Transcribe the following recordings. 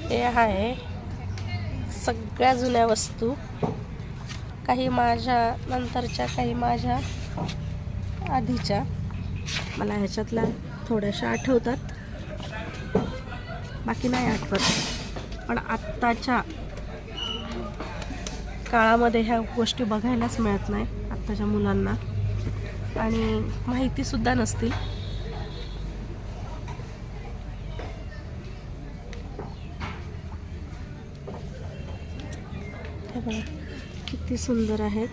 हे आहे सगळ्या जुन्या वस्तू, काही माझ्या नंतरच्या, काही माझ्या आधीच्या. मला ह्याच्यातल्या थोड्याशा आठवतात, बाकी नाही आठवत. पण आत्ताच्या काळामध्ये ह्या गोष्टी बघायलाच मिळत नाही आत्ताच्या मुलांना, आणि माहितीसुद्धा नसतील. हे बघा किती सुंदर आहेत.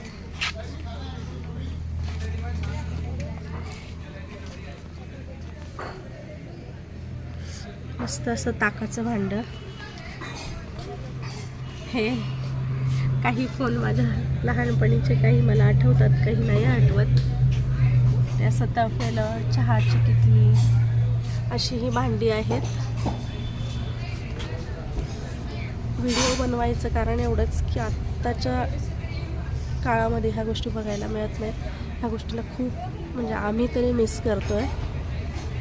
मस्त असं ताकाचं भांड. हे काही फोन माझ्या लहानपणीचे काही मला आठवतात, काही नाही आठवत. ते असं तपेलं, चहाची किटली, अशी ही भांडी आहेत. व्हिडिओ बनवायचं कारण एवढंच की आत्ताच्या काळामध्ये ह्या गोष्टी बघायला मिळत नाहीत. ह्या गोष्टीला खूप म्हणजे आम्ही तरी मिस करतोय.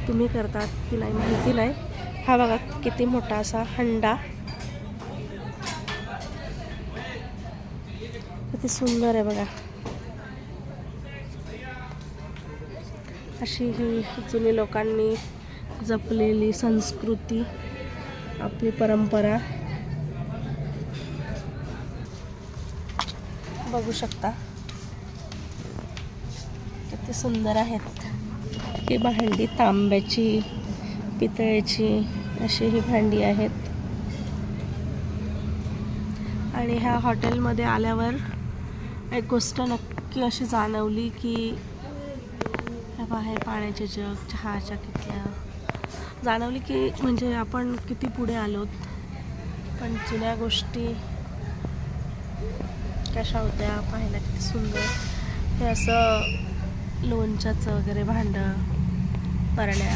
तुम्ही करतात की नाही माहिती नाही. हा बघा किती मोठा असा हंडा, किती सुंदर आहे बघा. अशी ही जुनी लोकांनी जपलेली संस्कृती, आपली परंपरा बघू शकता. किती सुंदर आहेत ही भांडी. तांब्याची, पितळेची अशी ही भांडी आहेत. आणि ह्या हॉटेलमध्ये आल्यावर एक गोष्ट नक्की अशी जाणवली की हे बाहेर पाण्याचे जग, चहाच्या किटल्या, जाणवली की म्हणजे आपण किती पुढे आलोत. पण जुन्या गोष्टी कशा होत्या पाहायला किती सुंदर. हे असं लोणच्याचं वगैरे भांडं, परण्या.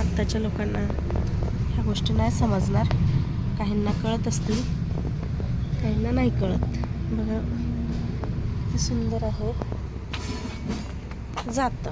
आत्ताच्या लोकांना ह्या गोष्टी नाही समजणार. काहींना कळत असतील, काहींना नाही कळत. बघा किती सुंदर आहे. जातं